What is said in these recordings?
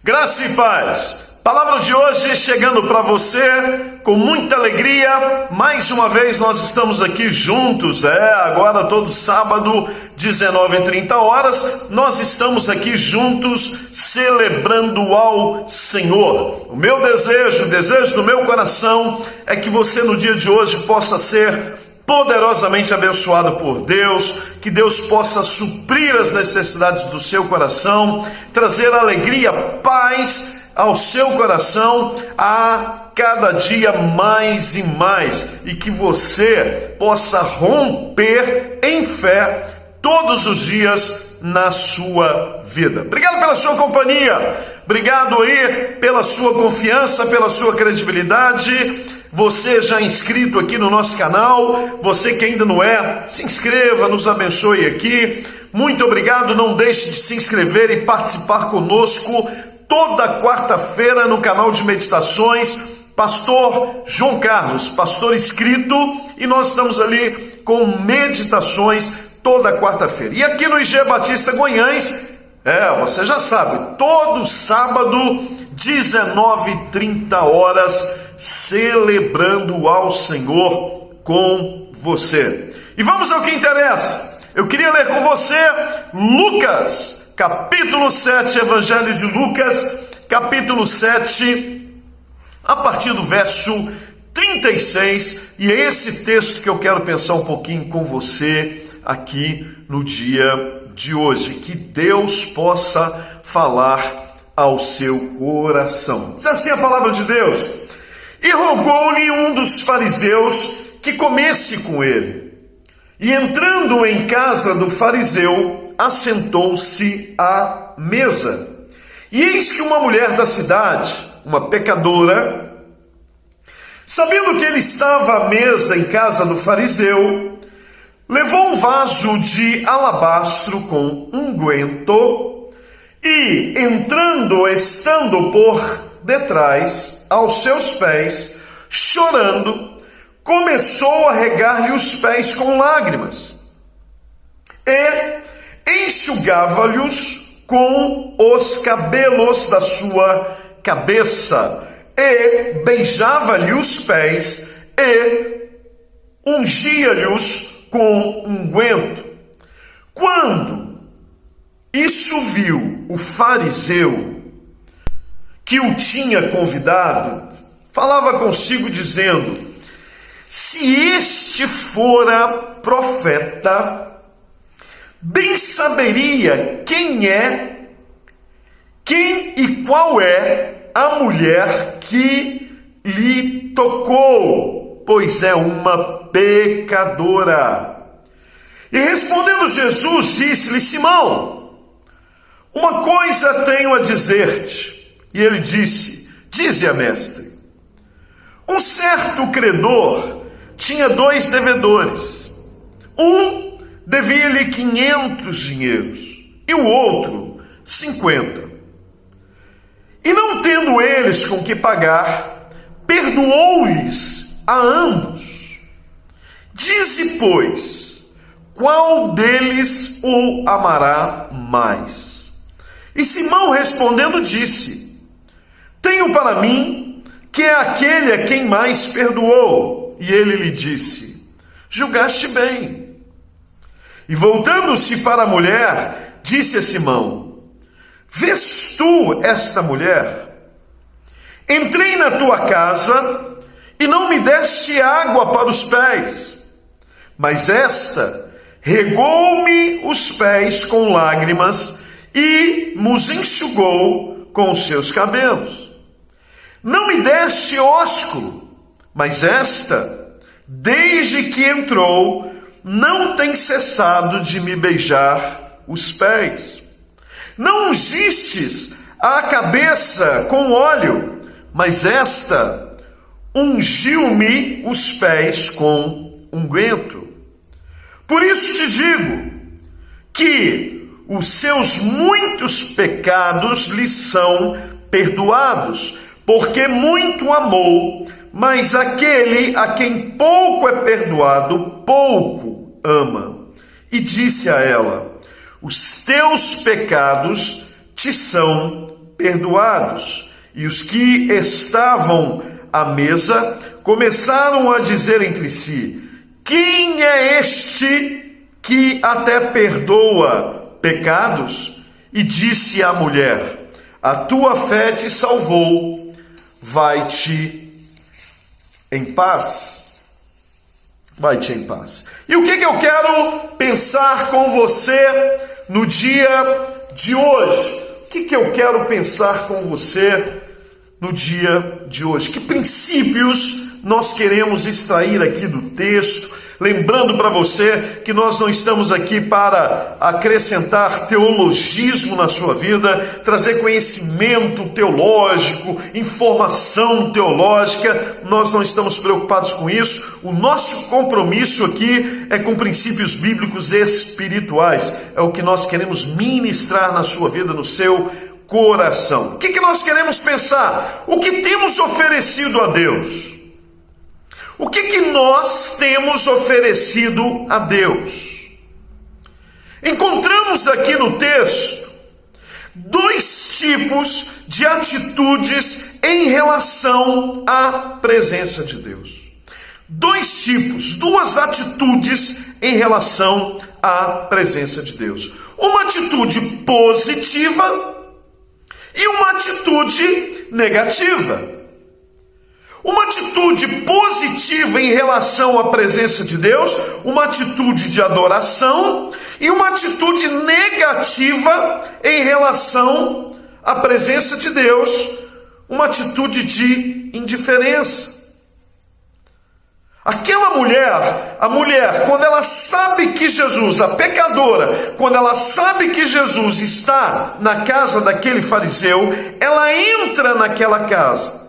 Graça e paz. Palavra de hoje chegando para você com muita alegria. Mais uma vez nós estamos aqui juntos. Agora todo sábado, 19h30, nós estamos aqui juntos celebrando ao Senhor. O meu desejo, o desejo do meu coração é que você no dia de hoje possa ser poderosamente abençoado por Deus, que Deus possa suprir as necessidades do seu coração, trazer alegria, paz ao seu coração a cada dia mais e mais, e que você possa romper em fé todos os dias na sua vida. Obrigado pela sua companhia, obrigado aí pela sua confiança, pela sua credibilidade. Você já inscrito aqui no nosso canal, você que ainda não é, se inscreva, nos abençoe aqui. Muito obrigado, não deixe de se inscrever e participar conosco toda quarta-feira no canal de meditações Pastor João Carlos, pastor inscrito, e nós estamos ali com meditações toda quarta-feira. E aqui no IG Batista Goiães, você já sabe, todo sábado, 19h30, celebrando ao Senhor com você. E vamos ao que interessa. Eu queria ler com você Lucas, capítulo 7, Evangelho de Lucas, capítulo 7, a partir do verso 36, e é esse texto que eu quero pensar um pouquinho com você aqui no dia de hoje. Que Deus possa falar ao seu coração. Diz assim a palavra de Deus: e rogou-lhe um dos fariseus que comesse com ele. E entrando em casa do fariseu, assentou-se à mesa. E eis que uma mulher da cidade, uma pecadora, sabendo que ele estava à mesa em casa do fariseu, levou um vaso de alabastro com unguento e, estando por detrás, aos seus pés, chorando, começou a regar-lhe os pés com lágrimas e enxugava-lhes com os cabelos da sua cabeça e beijava-lhe os pés e ungia-lhes com unguento. Quando isso viu o fariseu que o tinha convidado, falava consigo dizendo: se este fora profeta, bem saberia quem e qual é a mulher que lhe tocou, pois é uma pecadora. E respondendo Jesus, disse-lhe: Simão, uma coisa tenho a dizer-te. E ele disse: dize-a, mestre. Um certo credor tinha 2 devedores. Um devia-lhe 500 dinheiros e o outro 50. E não tendo eles com que pagar, perdoou-lhes a ambos. Dize, pois, qual deles o amará mais? E Simão respondendo disse: tenho para mim que é aquele a quem mais perdoou. E ele lhe disse: julgaste bem. E voltando-se para a mulher, disse a Simão: vês tu esta mulher? Entrei na tua casa e não me deste água para os pés, mas esta regou-me os pés com lágrimas e nos enxugou com os seus cabelos. Não me deste ósculo, mas esta, desde que entrou, não tem cessado de me beijar os pés. Não ungistes a cabeça com óleo, mas esta ungiu-me os pés com unguento. Por isso te digo que os seus muitos pecados lhe são perdoados, porque muito amou, mas aquele a quem pouco é perdoado, pouco ama. E disse a ela: os teus pecados te são perdoados. E os que estavam à mesa começaram a dizer entre si: quem é este que até perdoa pecados? E disse à mulher: a tua fé te salvou, vai-te em paz. Vai-te em paz. E o que eu quero pensar com você no dia de hoje? O que eu quero pensar com você no dia de hoje? Que princípios nós queremos extrair aqui do texto? Lembrando para você que nós não estamos aqui para acrescentar teologismo na sua vida, trazer conhecimento teológico, informação teológica. Nós não estamos preocupados com isso. O nosso compromisso aqui é com princípios bíblicos espirituais. É o que nós queremos ministrar na sua vida, no seu coração. O que nós queremos pensar? O que temos oferecido a Deus? O que nós temos oferecido a Deus? Encontramos aqui no texto dois tipos de atitudes em relação à presença de Deus. Dois tipos, duas atitudes em relação à presença de Deus. Uma atitude positiva e uma atitude negativa. Uma atitude positiva em relação à presença de Deus, uma atitude de adoração, e uma atitude negativa em relação à presença de Deus, uma atitude de indiferença. Aquela mulher, a mulher, quando ela sabe que Jesus, a pecadora, quando ela sabe que Jesus está na casa daquele fariseu, ela entra naquela casa.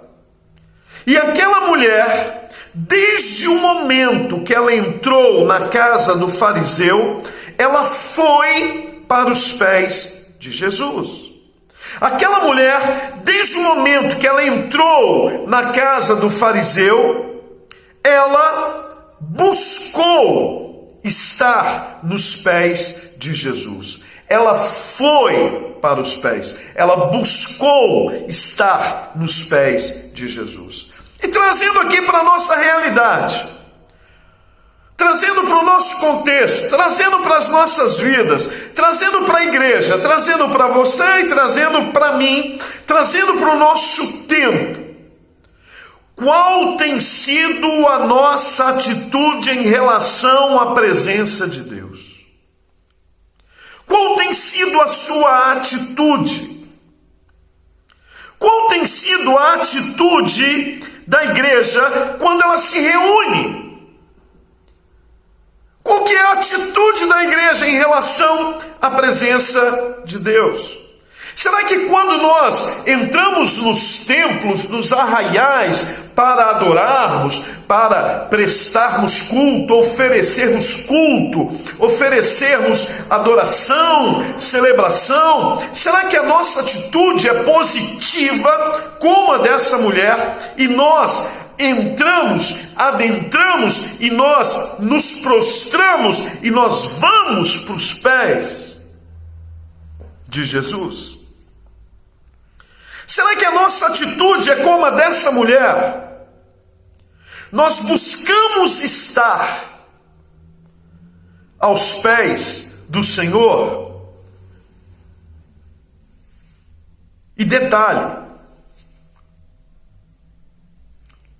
E aquela mulher, desde o momento que ela entrou na casa do fariseu, ela foi para os pés de Jesus. Aquela mulher, desde o momento que ela entrou na casa do fariseu, ela buscou estar nos pés de Jesus. Ela foi para os pés, ela buscou estar nos pés de Jesus. E trazendo aqui para a nossa realidade, trazendo para o nosso contexto, trazendo para as nossas vidas, trazendo para a igreja, trazendo para você e trazendo para mim, trazendo para o nosso tempo. Qual tem sido a nossa atitude em relação à presença de Deus? Qual tem sido a sua atitude? Qual tem sido a atitude da igreja quando ela se reúne? Qual que é a atitude da igreja em relação à presença de Deus? Será que quando nós entramos nos templos, nos arraiais, para adorarmos, para prestarmos culto, oferecermos adoração, celebração, será que a nossa atitude é positiva como a dessa mulher e nós adentramos e nós nos prostramos e nós vamos para os pés de Jesus? Será que a nossa atitude é como a dessa mulher? Nós buscamos estar aos pés do Senhor? E detalhe,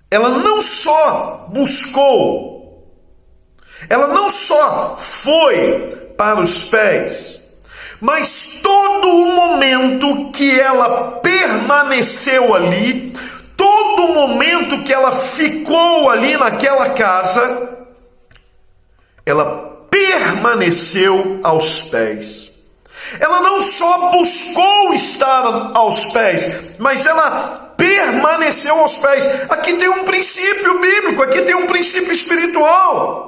ela não só buscou, ela não só foi para os pés, mas todo o momento que ela permaneceu ali, todo o momento que ela ficou ali naquela casa, ela permaneceu aos pés. Ela não só buscou estar aos pés, mas ela permaneceu aos pés. Aqui tem um princípio bíblico, aqui tem um princípio espiritual.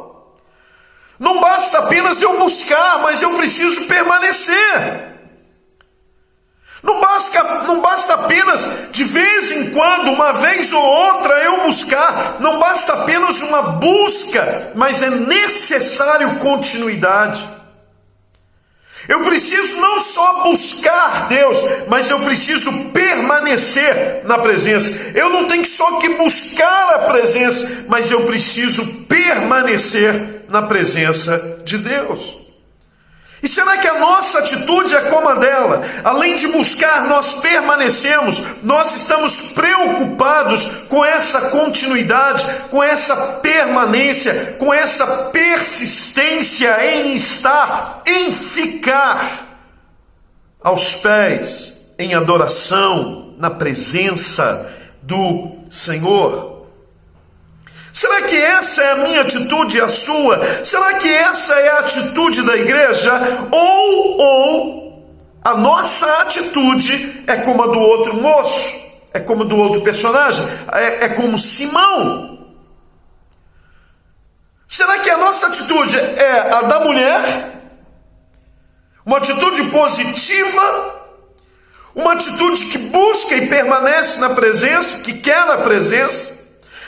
Não basta apenas eu buscar, mas eu preciso permanecer. Não basta apenas de vez em quando, uma vez ou outra eu buscar. Não basta apenas uma busca, mas é necessário continuidade. Eu preciso não só buscar Deus, mas eu preciso permanecer na presença. Eu não tenho só que buscar a presença, mas eu preciso permanecer na presença de Deus. E será que a nossa atitude é como a dela? Além de buscar, nós permanecemos, nós estamos preocupados com essa continuidade, com essa permanência, com essa persistência em estar, em ficar aos pés, em adoração, na presença do Senhor. Será que essa é a minha atitude e a sua? Será que essa é a atitude da igreja? Ou a nossa atitude é como a do outro moço? É como a do outro personagem? É como Simão? Será que a nossa atitude é a da mulher? Uma atitude positiva? Uma atitude que busca e permanece na presença, que quer a presença?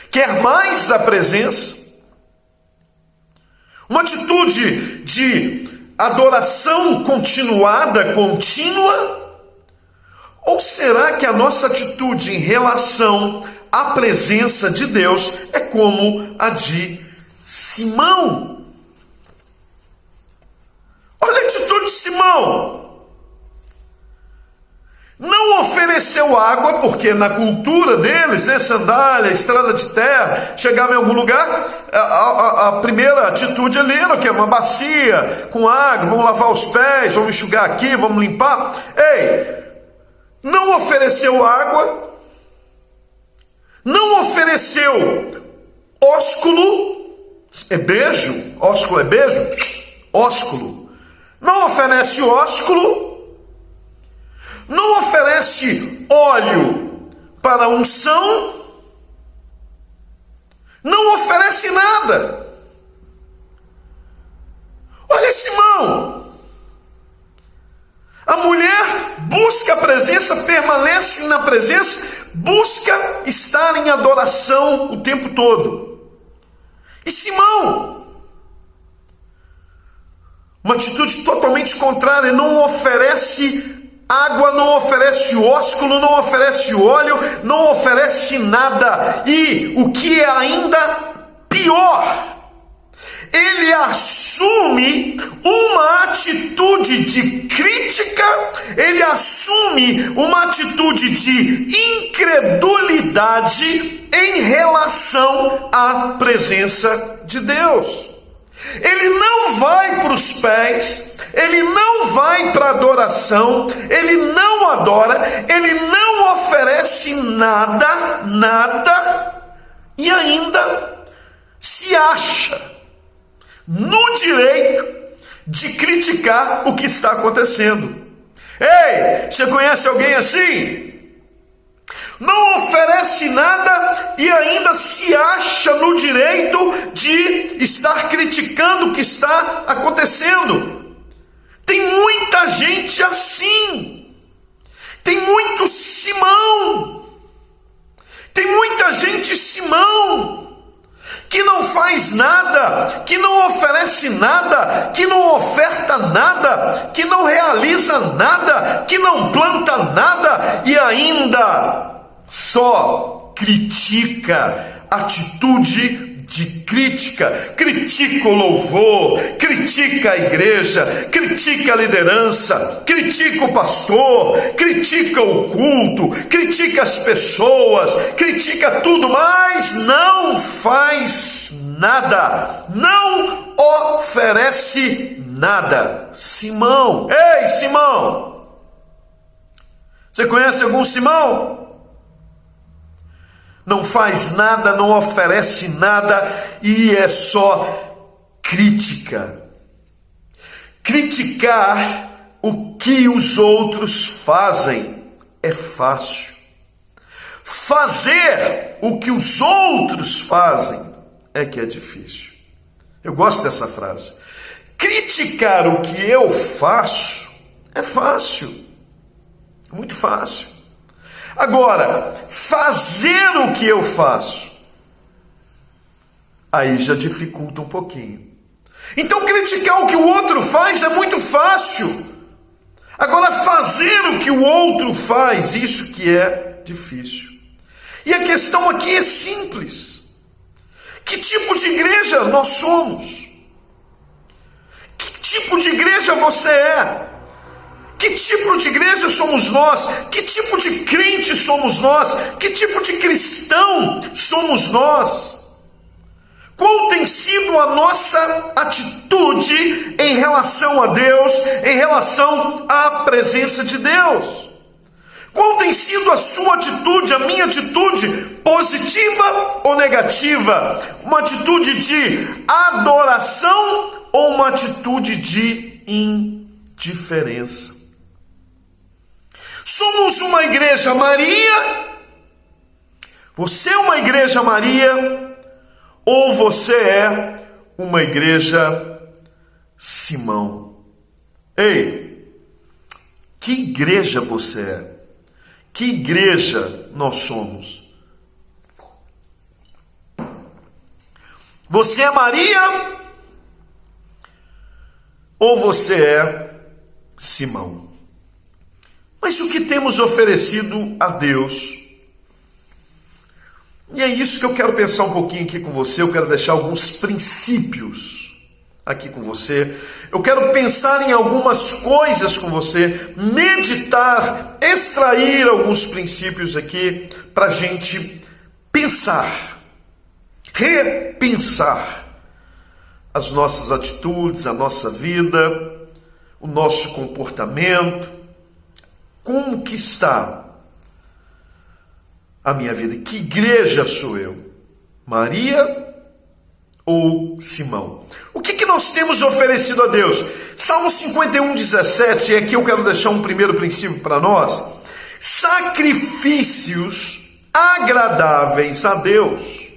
Quer mais da presença? Uma atitude de adoração continuada, contínua? Ou será que a nossa atitude em relação à presença de Deus é como a de Simão? Olha a atitude de Simão. Não ofereceu água, porque na cultura deles, sandália, estrada de terra, chegava em algum lugar, a primeira atitude ali era o quê? Uma bacia com água, vamos lavar os pés, vamos enxugar aqui, vamos limpar. Não ofereceu água, não ofereceu ósculo, é beijo, ósculo é beijo, ósculo, não oferece ósculo, não oferece óleo para unção, não oferece nada. Olha Simão, a mulher busca a presença, permanece na presença, busca estar em adoração o tempo todo. E Simão, uma atitude totalmente contrária, não oferece água, não oferece ósculo, não oferece óleo, não oferece nada. E o que é ainda pior, ele assume uma atitude de crítica, ele assume uma atitude de incredulidade em relação à presença de Deus. Ele não vai para os pés, ele não vai para a adoração, ele não adora, ele não oferece nada, e ainda se acha no direito de criticar o que está acontecendo. Ei, você conhece alguém assim? Não oferece nada e ainda se acha no direito de estar criticando o que está acontecendo. Tem muita gente assim. Tem muito Simão. Tem muita gente Simão que não faz nada, que não oferece nada, que não oferta nada, que não realiza nada, que não planta nada e ainda só critica, atitude de crítica, critica o louvor, critica a igreja, critica a liderança, critica o pastor, critica o culto, critica as pessoas, critica tudo, mas não faz nada, não oferece nada. Simão, ei Simão, você conhece algum Simão? Não faz nada, não oferece nada e é só crítica. Criticar o que os outros fazem é fácil. Fazer o que os outros fazem é que é difícil. Eu gosto dessa frase. Criticar o que eu faço é fácil, muito fácil. Agora, fazer o que eu faço, aí já dificulta um pouquinho. Então criticar o que o outro faz é muito fácil. Agora fazer o que o outro faz, isso que é difícil. E a questão aqui é simples. Que tipo de igreja nós somos? Que tipo de igreja você é? Que tipo de igreja somos nós? Que tipo de crente somos nós? Que tipo de cristão somos nós? Qual tem sido a nossa atitude em relação a Deus, em relação à presença de Deus? Qual tem sido a sua atitude, a minha atitude, positiva ou negativa? Uma atitude de adoração ou uma atitude de indiferença? Somos uma igreja Maria? Você é uma igreja Maria? Ou você é uma igreja Simão? Ei, que igreja você é? Que igreja nós somos? Você é Maria? Ou você é Simão? Mas o que temos oferecido a Deus? E é isso que eu quero pensar um pouquinho aqui com você. Eu quero deixar alguns princípios aqui com você. Eu quero pensar em algumas coisas com você, meditar, extrair alguns princípios aqui para a gente pensar, repensar as nossas atitudes, a nossa vida, o nosso comportamento. Como que está a minha vida? Que igreja sou eu? Maria ou Simão? O que nós temos oferecido a Deus? Salmo 51:17, e aqui eu quero deixar um primeiro princípio para nós. Sacrifícios agradáveis a Deus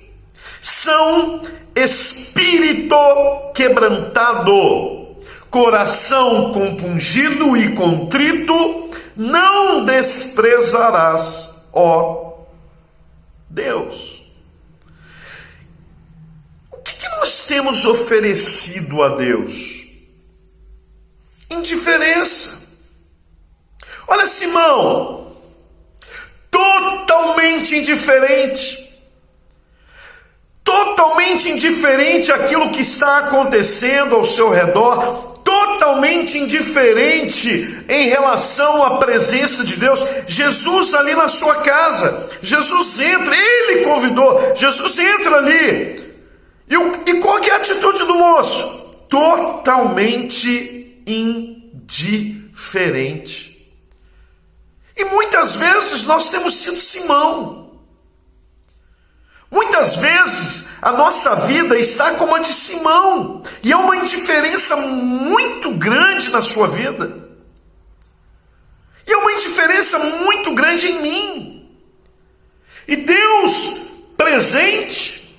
são espírito quebrantado, coração compungido e contrito, não desprezarás, ó Deus. O que nós temos oferecido a Deus? Indiferença. Olha, Simão, totalmente indiferente. Totalmente indiferente àquilo que está acontecendo ao seu redor, totalmente indiferente em relação à presença de Deus. Jesus ali na sua casa, Jesus entra, ele convidou, Jesus entra ali. E qual que é a atitude do moço? Totalmente indiferente. E muitas vezes nós temos sido Simão. Muitas vezes a nossa vida está como a de Simão, e é uma indiferença muito grande na sua vida, e é uma indiferença muito grande em mim. E Deus presente,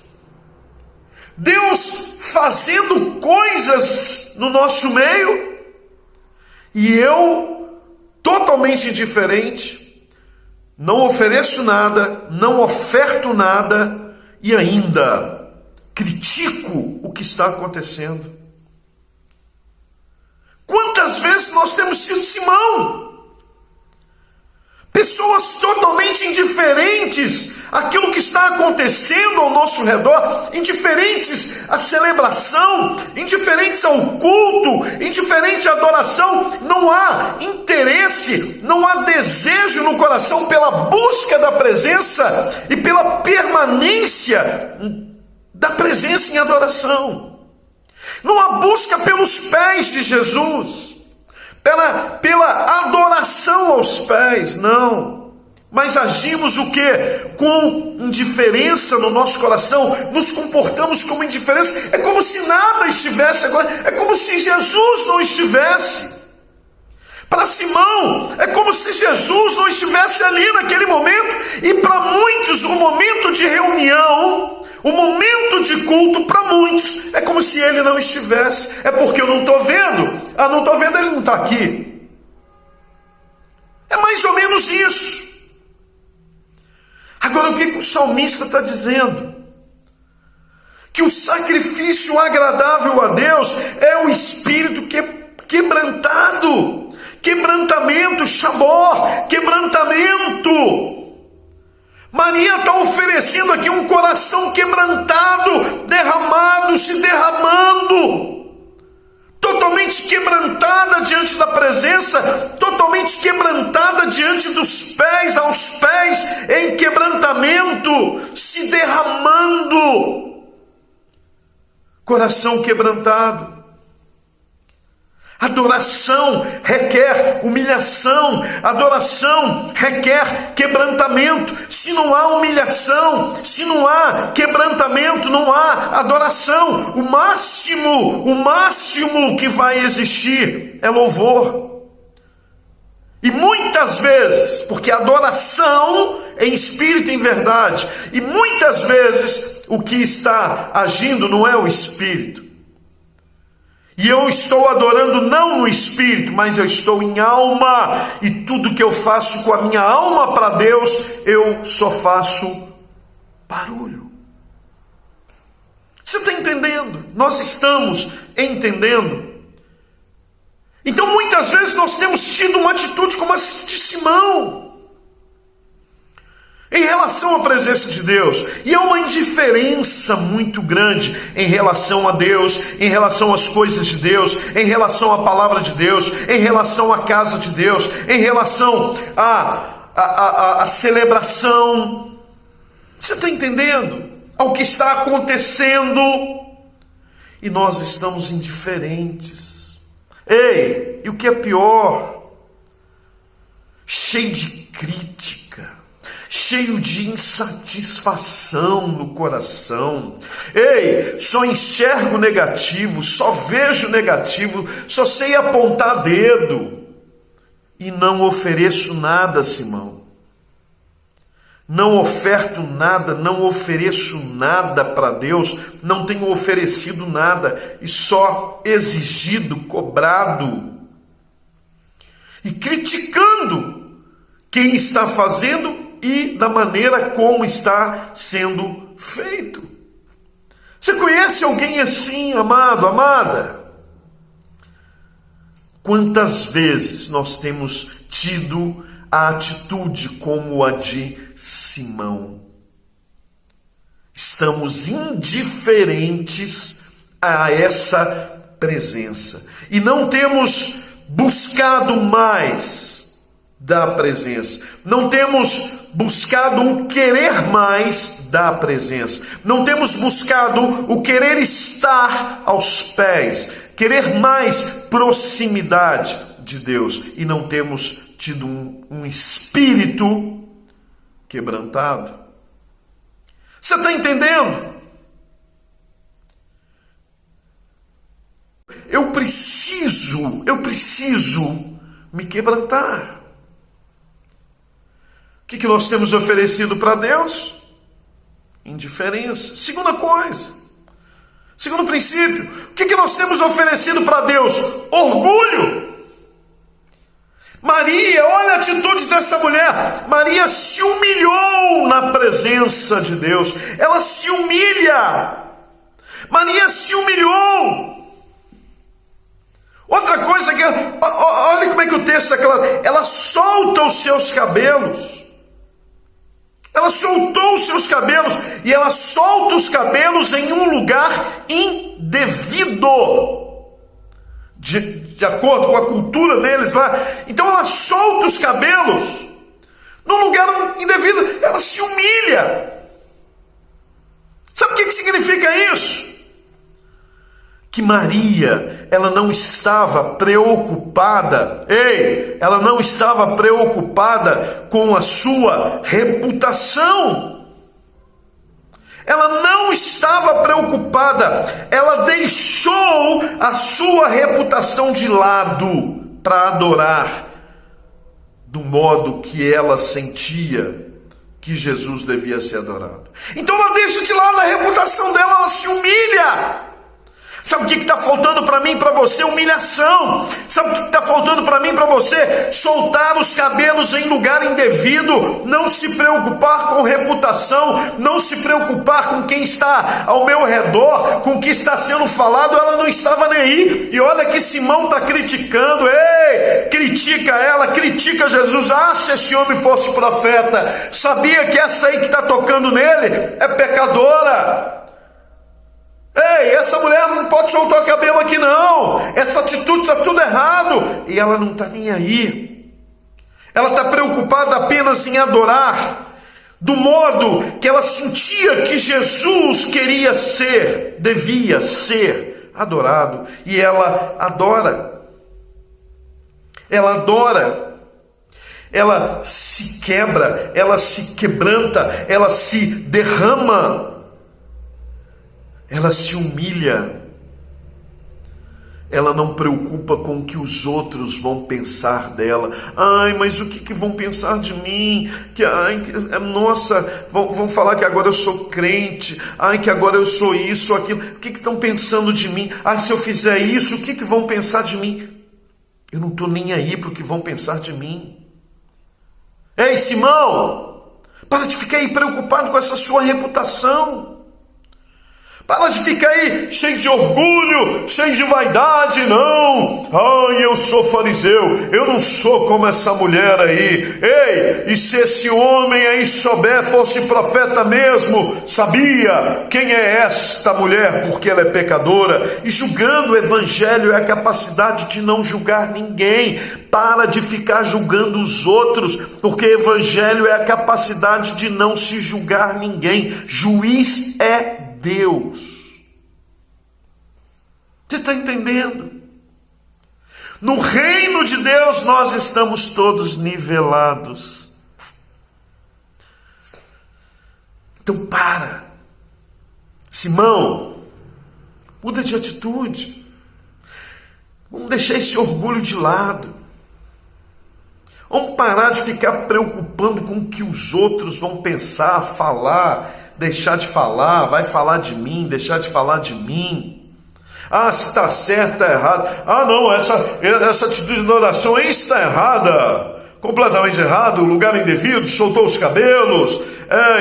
Deus fazendo coisas no nosso meio, e eu totalmente indiferente, não ofereço nada, não oferto nada e ainda critico o que está acontecendo. Quantas vezes nós temos sido Simão? Pessoas totalmente indiferentes àquilo que está acontecendo ao nosso redor, indiferentes à celebração, indiferentes ao culto, indiferente à adoração. Não há interesse, não há desejo no coração pela busca da presença e pela permanência da presença em adoração. Não há busca pelos pés de Jesus, pela adoração aos pés, não. Mas agimos o quê? Com indiferença no nosso coração, nos comportamos como indiferença. É como se nada estivesse agora, é como se Jesus não estivesse. Para Simão, é como se Jesus não estivesse ali naquele momento. E para muitos, o momento de reunião, o momento de culto, para muitos, é como se ele não estivesse. É porque eu não estou vendo. Ah, não estou vendo, ele não está aqui. É mais ou menos isso. Agora, o que o salmista está dizendo? que o sacrifício agradável a Deus é o espírito quebrantado, quebrantamento, shabor, quebrantamento. Maria está oferecendo aqui um coração quebrantado, derramado, se derramando, totalmente quebrantada diante da presença, totalmente quebrantada diante dos pés, aos pés, em quebrantamento, se derramando, coração quebrantado. Adoração requer humilhação, adoração requer quebrantamento. Se não há humilhação, se não há quebrantamento, não há adoração. O máximo que vai existir é louvor. E muitas vezes, porque adoração é em espírito e em verdade, e muitas vezes o que está agindo não é o espírito. E eu estou adorando não no espírito, mas eu estou em alma. E tudo que eu faço com a minha alma para Deus, eu só faço barulho. Você está entendendo? Nós estamos entendendo. Então muitas vezes nós temos tido uma atitude como a de Simão em relação à presença de Deus, e há uma indiferença muito grande em relação a Deus, em relação às coisas de Deus, em relação à palavra de Deus, em relação à casa de Deus, em relação à celebração. Você está entendendo? Ao que está acontecendo, e nós estamos indiferentes. Ei, e o que é pior? Cheio de crítica, cheio de insatisfação no coração. Ei, só enxergo negativo, só vejo negativo, só sei apontar dedo e não ofereço nada, Simão. Não oferto nada, não ofereço nada para Deus, não tenho oferecido nada e só exigido, cobrado e criticando quem está fazendo e da maneira como está sendo feito. Você conhece alguém assim, amado, amada? Quantas vezes nós temos tido a atitude como a de Simão? Estamos indiferentes a essa presença e não temos buscado mais da presença, não temos buscado o querer mais da presença, não temos buscado o querer estar aos pés, querer mais proximidade de Deus, e não temos tido um espírito quebrantado. Você está entendendo? Eu preciso me quebrantar. O que nós temos oferecido para Deus? Indiferença. Segunda coisa, segundo princípio, o que nós temos oferecido para Deus? Orgulho. Maria, olha a atitude dessa mulher. Maria se humilhou na presença de Deus. Ela se humilha. Maria se humilhou. Outra coisa que, olha como é que o texto é claro. Ela solta os seus cabelos. Ela soltou os seus cabelos, e ela solta os cabelos em um lugar indevido, de acordo com a cultura deles lá. Então ela solta os cabelos num lugar indevido, ela se humilha. Sabe o que significa isso? Que Maria, ela não estava preocupada, ela não estava preocupada com a sua reputação. Ela não estava preocupada, ela deixou a sua reputação de lado para adorar do modo que ela sentia que Jesus devia ser adorado. Então ela deixa de lado a reputação dela, ela se humilha. Sabe o que está faltando para mim e para você? Humilhação. Sabe o que está faltando para mim e para você? Soltar os cabelos em lugar indevido, não se preocupar com reputação, não se preocupar com quem está ao meu redor, com o que está sendo falado. Ela não estava nem aí. E olha que Simão está criticando. Ei, critica ela, critica Jesus. Ah, se esse homem fosse profeta, sabia que essa aí que está tocando nele é pecadora. Ei, essa mulher não pode soltar o cabelo aqui não, essa atitude está tudo errado. E ela não está nem aí. Ela está preocupada apenas em adorar, do modo que ela sentia que Jesus queria ser, devia ser adorado. E ela adora. Ela adora. Ela se quebra, ela se quebranta, ela se derrama. Ela se humilha, ela não preocupa com o que os outros vão pensar dela. Ai, mas o que vão pensar de mim? Nossa, vão falar que agora eu sou crente. Ai, que agora eu sou isso, aquilo. O que estão pensando de mim? Ai, se eu fizer isso, o que vão pensar de mim? Eu não estou nem aí para o que vão pensar de mim. Ei, Simão, para de ficar aí preocupado com essa sua reputação. Para de ficar aí cheio de orgulho, cheio de vaidade, não. Ai, eu sou fariseu, eu não sou como essa mulher aí. Ei, e se esse homem aí souber, fosse profeta mesmo, sabia quem é esta mulher, porque ela é pecadora. E julgando o evangelho é a capacidade de não julgar ninguém. Para de ficar julgando os outros, porque evangelho é a capacidade de não se julgar ninguém. Juiz é Deus. Você está entendendo? No reino de Deus nós estamos todos nivelados. Então para. Simão, muda de atitude. Vamos deixar esse orgulho de lado. Vamos parar de ficar preocupando com o que os outros vão pensar, falar, deixar de falar, vai falar de mim, deixar de falar de mim. Ah, se está certo, está errado. Ah, não, essa atitude de oração aí está errada, completamente errado, lugar indevido, soltou os cabelos,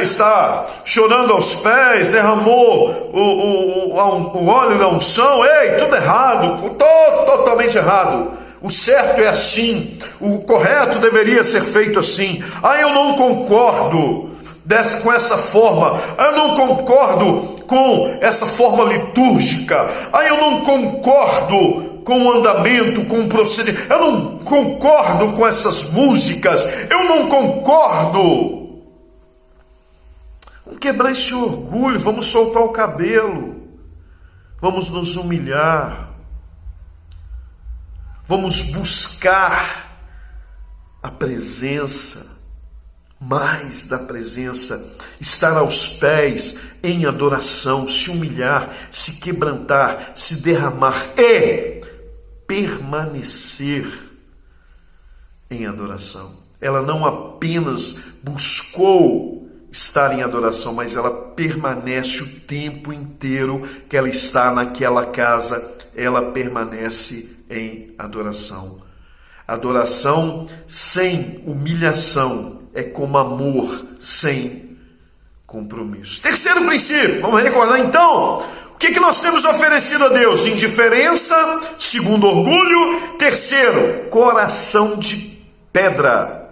está chorando aos pés, derramou o óleo da unção. Ei, tudo errado, totalmente errado. O certo é assim, o correto deveria ser feito assim. Ah, eu não concordo com essa forma. Ah, eu não concordo com essa forma litúrgica. Ah, eu não concordo com o andamento, com o procedimento. Eu não concordo com essas músicas. Eu não concordo. Vamos quebrar esse orgulho, vamos soltar o cabelo, vamos nos humilhar. Vamos buscar a presença, mais da presença, estar aos pés em adoração, se humilhar, se quebrantar, se derramar e permanecer em adoração. Ela não apenas buscou estar em adoração, mas ela permanece o tempo inteiro que ela está naquela casa, ela permanece em adoração. Adoração sem humilhação é como amor sem compromisso. Terceiro princípio, vamos recordar então. O que nós temos oferecido a Deus? Indiferença. Segundo, orgulho. Terceiro, coração de pedra.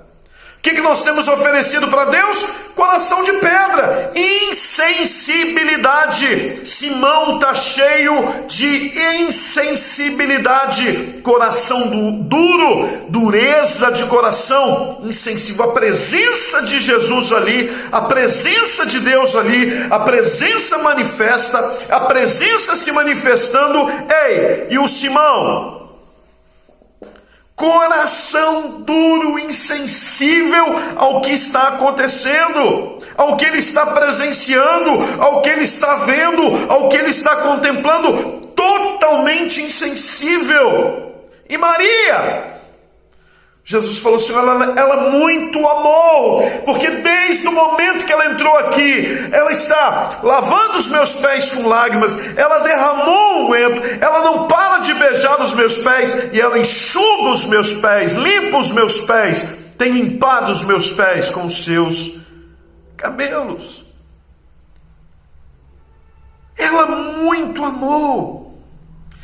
O que nós temos oferecido para Deus? Coração de pedra, insensibilidade. Simão está cheio de insensibilidade, coração duro, dureza de coração, insensível. A presença de Jesus ali, a presença de Deus ali, a presença manifesta, a presença se manifestando. Ei, e o Simão? Coração duro, insensível ao que está acontecendo, ao que ele está presenciando, ao que ele está vendo, ao que ele está contemplando, totalmente insensível. E Maria? Jesus falou assim, ela muito amou, porque desde o momento que ela entrou aqui, ela está lavando os meus pés com lágrimas, ela derramou um unguento, ela não para de beijar os meus pés, e ela enxuga os meus pés, limpa os meus pés, tem limpado os meus pés com os seus cabelos. Ela muito amou.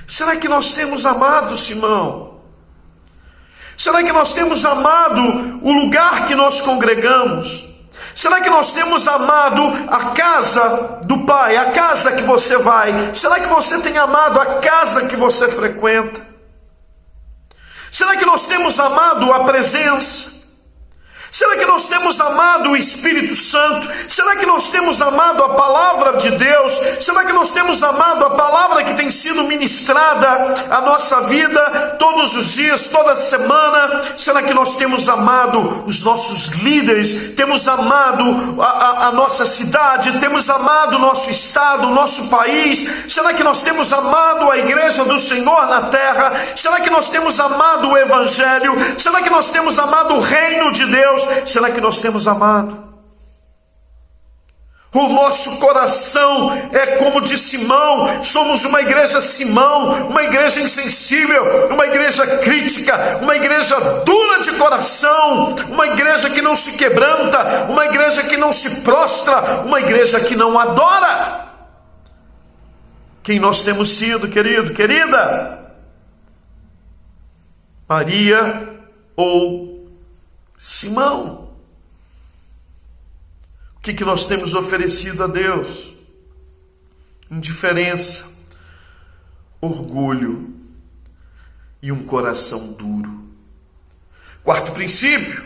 Será que nós temos amado, Simão? Será que nós temos amado o lugar que nós congregamos? Será que nós temos amado a casa do Pai, a casa que você vai? Será que você tem amado a casa que você frequenta? Será que nós temos amado a presença? Será que nós temos amado o Espírito Santo? Será que nós temos amado a palavra de Deus? Será que nós temos amado a palavra que tem sido ministrada à nossa vida todos os dias, toda semana? Será que nós temos amado os nossos líderes? Temos amado a nossa cidade? Temos amado o nosso estado, o nosso país? Será que nós temos amado a igreja do Senhor na terra? Será que nós temos amado o Evangelho? Será que nós temos amado o reino de Deus? Será que nós temos amado? O nosso coração é como de Simão. Somos uma igreja Simão, uma igreja insensível, uma igreja crítica, uma igreja dura de coração, uma igreja que não se quebranta, uma igreja que não se prostra, uma igreja que não adora. Quem nós temos sido, querido, querida? Maria ou Simão? O que nós temos oferecido a Deus? Indiferença, orgulho e um coração duro. Quarto princípio: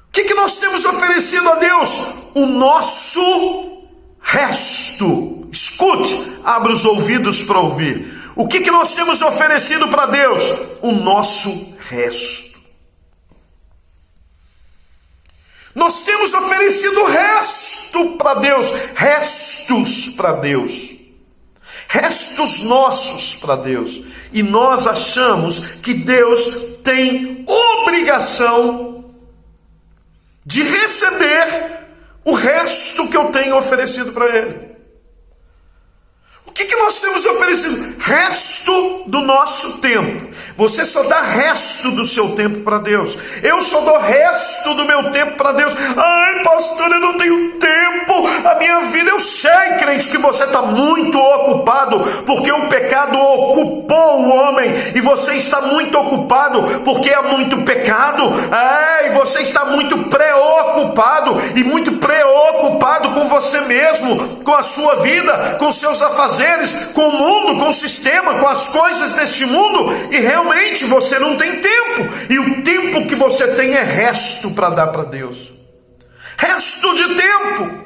o que nós temos oferecido a Deus? O nosso resto. Escute, abra os ouvidos para ouvir. O que nós temos oferecido para Deus? O nosso resto. Nós temos oferecido resto para Deus, restos para Deus, restos nossos para Deus, e nós achamos que Deus tem obrigação de receber o resto que eu tenho oferecido para Ele. O que nós temos oferecido? Resto do nosso tempo. Você só dá resto do seu tempo para Deus. Eu só dou resto do meu tempo para Deus. Ai, pastor, eu não tenho tempo. A minha vida, eu sei, crente, que você está muito ocupado, porque o pecado ocupou o homem, e você está muito ocupado, porque há muito pecado. E você está muito preocupado, e muito preocupado com você mesmo, com a sua vida, com seus afazeres, com o mundo, com o sistema, com as coisas deste mundo, e realmente você não tem tempo, e o tempo que você tem é resto para dar para Deus. Resto de tempo.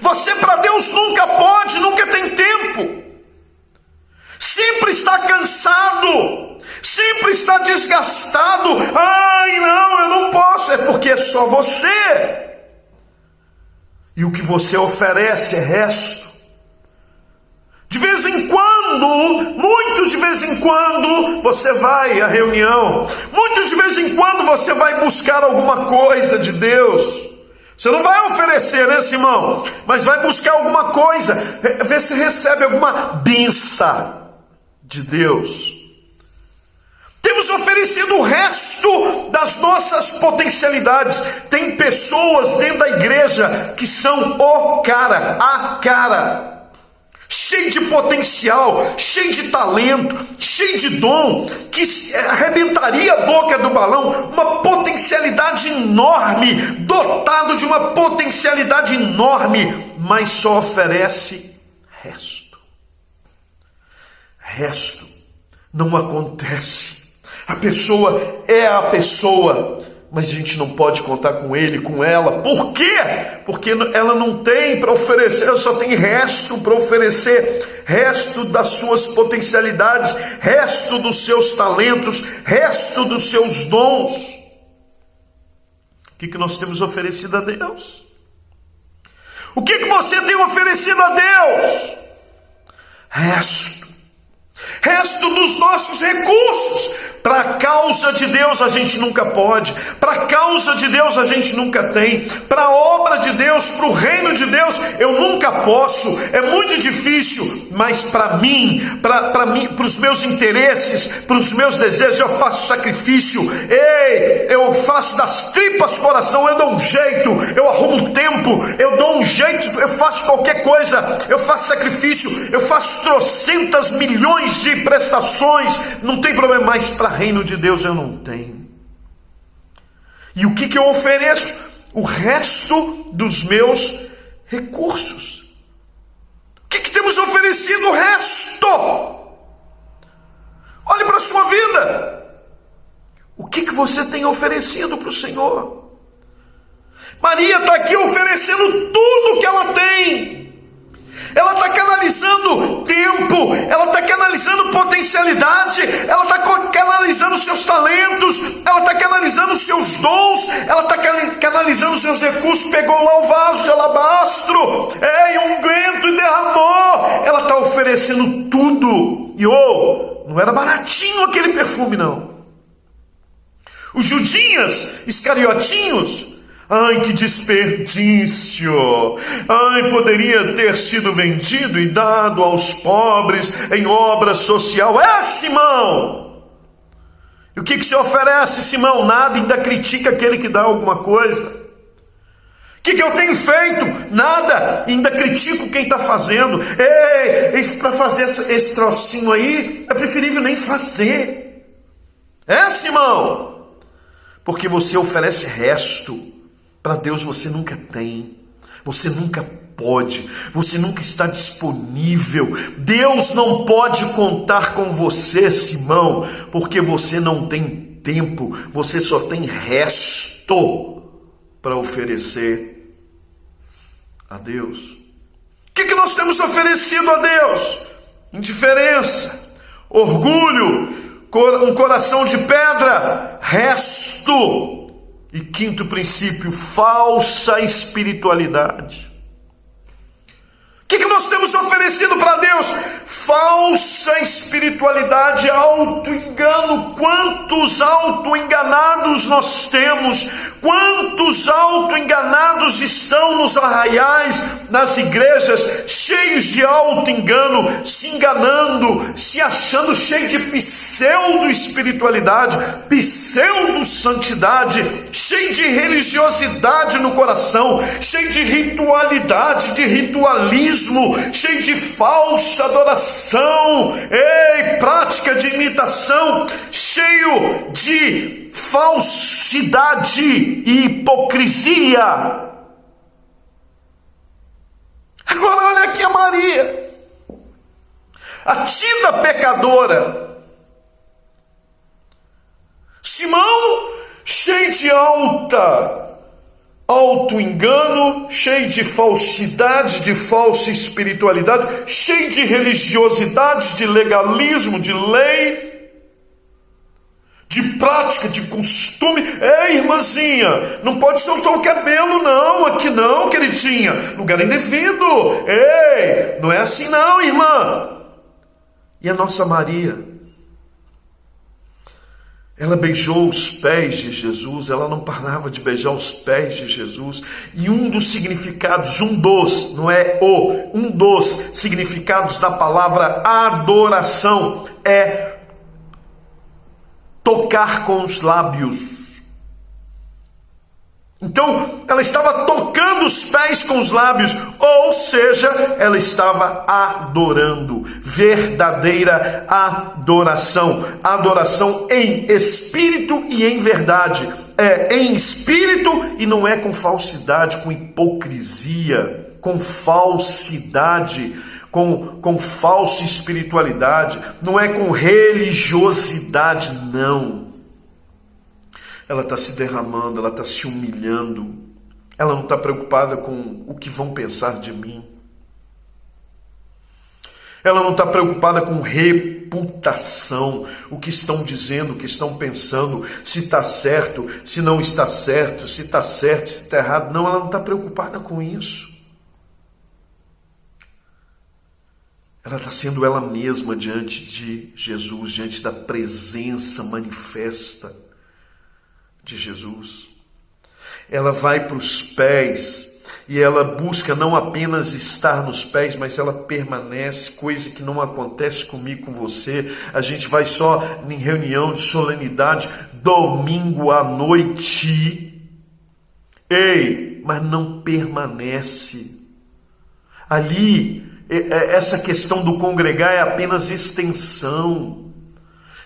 Você para Deus nunca pode, nunca tem tempo. Sempre está cansado, sempre está desgastado. Ai, não, eu não posso. É porque é só você. E o que você oferece é resto. De vez em quando, muito de vez em quando, você vai à reunião. Muito de vez em quando você vai buscar alguma coisa de Deus. Você não vai oferecer, né, Simão? Mas vai buscar alguma coisa. Ver se recebe alguma bênção de Deus. Temos oferecido o resto das nossas potencialidades. Tem pessoas dentro da igreja que são a cara. Cheio de potencial, cheio de talento, cheio de dom, que arrebentaria a boca do balão, uma potencialidade enorme, dotado de uma potencialidade enorme, mas só oferece resto. Resto não acontece. A pessoa é a pessoa, mas a gente não pode contar com ele, com ela. Por quê? Porque ela não tem para oferecer, ela só tem resto para oferecer. Resto das suas potencialidades, resto dos seus talentos, resto dos seus dons. O que nós temos oferecido a Deus? O que você tem oferecido a Deus? Resto dos nossos recursos. Para a causa de Deus a gente nunca pode, para a causa de Deus a gente nunca tem, para a obra de Deus, para o reino de Deus eu nunca posso, é muito difícil, mas para mim, para os meus interesses, para os meus desejos eu faço sacrifício, eu faço das tripas coração, eu dou um jeito, eu arrumo tempo, eu dou um jeito, eu faço qualquer coisa, eu faço sacrifício, eu faço trocentas milhões de prestações, não tem problema, mas para o reino de Deus eu não tenho. E o que eu ofereço? O resto dos meus recursos. O que temos oferecido o resto? Olhe para a sua vida. O que você tem oferecido para o Senhor? Maria está aqui oferecendo tudo que ela tem. Ela está canalizando tempo, ela está canalizando potencialidade, ela está canalizando seus talentos, ela está canalizando seus dons, ela está canalizando seus recursos. Pegou lá o vaso de alabastro, e unguento e derramou. Ela está oferecendo tudo. E não era baratinho aquele perfume, não. Os Judinhas, Iscariotinhos, ai, que desperdício! Ai, poderia ter sido vendido e dado aos pobres em obra social. Simão! E o que se oferece, Simão? Nada, ainda critica aquele que dá alguma coisa. O que eu tenho feito? Nada, ainda critico quem está fazendo. Para fazer esse trocinho aí, é preferível nem fazer. Simão? Porque você oferece resto. Para Deus você nunca tem, você nunca pode, você nunca está disponível. Deus não pode contar com você, Simão, porque você não tem tempo, você só tem resto para oferecer a Deus. O que nós temos oferecido a Deus? Indiferença, orgulho, um coração de pedra, resto. E quinto princípio, falsa espiritualidade. O que nós temos oferecido para Deus? Falsa espiritualidade, auto-engano. Quantos auto-enganados nós temos? Quantos auto-enganados estão nos arraiais, nas igrejas, cheios de auto-engano, se enganando, se achando cheio de pseudo-espiritualidade, pseudo-santidade, cheio de religiosidade no coração, cheio de ritualidade, de ritualismo, cheio de falsa adoração, prática de imitação, cheio de falsidade e hipocrisia. Agora olha aqui a Maria, a tida pecadora. Simão, cheio de auto-engano, cheio de falsidade, de falsa espiritualidade, cheio de religiosidade, de legalismo, de lei, de prática, de costume. Irmãzinha, não pode soltar o cabelo não, aqui não, queridinha, lugar indevido. Não é assim não, irmã. E a nossa Maria, ela beijou os pés de Jesus, ela não parava de beijar os pés de Jesus. E um dos significados, um dos significados da palavra adoração é tocar com os lábios. Então, ela estava tocando os pés com os lábios, ou seja, ela estava adorando, verdadeira adoração, adoração em espírito e em verdade, em espírito e não é com falsidade, com hipocrisia, com falsidade, com falsa espiritualidade, não é com religiosidade, não. Ela está se derramando, ela está se humilhando, ela não está preocupada com o que vão pensar de mim, ela não está preocupada com reputação, o que estão dizendo, o que estão pensando, se está certo, se não está certo, se está certo, se está errado. Não, ela não está preocupada com isso. Ela está sendo ela mesma diante de Jesus, diante da presença manifesta de Jesus. Ela vai para os pés e ela busca não apenas estar nos pés, mas ela permanece, coisa que não acontece comigo, com você. A gente vai só em reunião de solenidade, domingo à noite. Ei, mas não permanece. Ali, essa questão do congregar é apenas extensão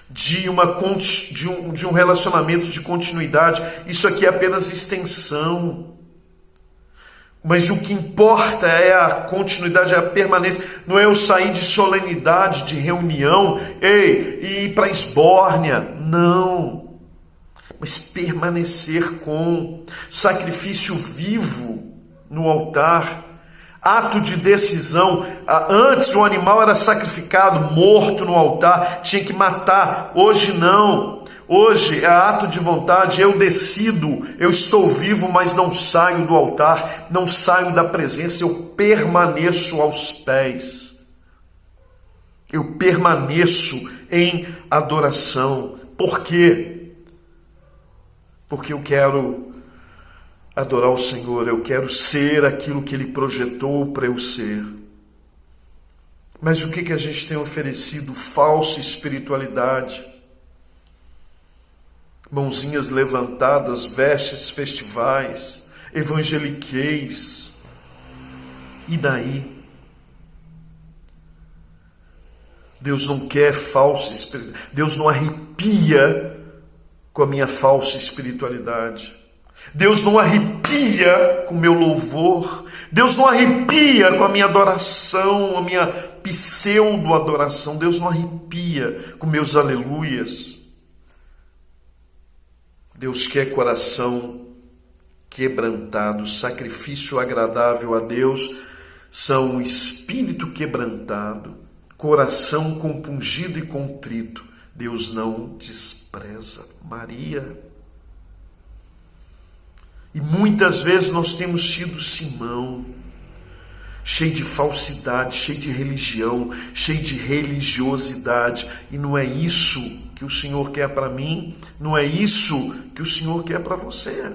de um relacionamento de continuidade. Isso aqui é apenas extensão. Mas o que importa é a continuidade, é a permanência. Não é eu sair de solenidade, de reunião, e ir para a esbórnia. Não. Mas permanecer com sacrifício vivo no altar. Ato de decisão. Antes o animal era sacrificado, morto no altar, tinha que matar. Hoje não. Hoje é ato de vontade, eu decido, eu estou vivo, mas não saio do altar, não saio da presença, eu permaneço aos pés. Eu permaneço em adoração. Por quê? Porque eu quero adorar o Senhor, eu quero ser aquilo que Ele projetou para eu ser. Mas o que a gente tem oferecido? Falsa espiritualidade. Mãozinhas levantadas, vestes festivais, evangeliqueis. E daí? Deus não quer falsa espiritualidade. Deus não arrepia com a minha falsa espiritualidade. Deus não arrepia com o meu louvor. Deus não arrepia com a minha adoração, a minha pseudo-adoração. Deus não arrepia com meus aleluias. Deus quer coração quebrantado. Sacrifício agradável a Deus são um espírito quebrantado, coração compungido e contrito. Deus não despreza. Maria. E muitas vezes nós temos sido Simão, cheio de falsidade, cheio de religião, cheio de religiosidade. E não é isso que o Senhor quer para mim, não é isso que o Senhor quer para você.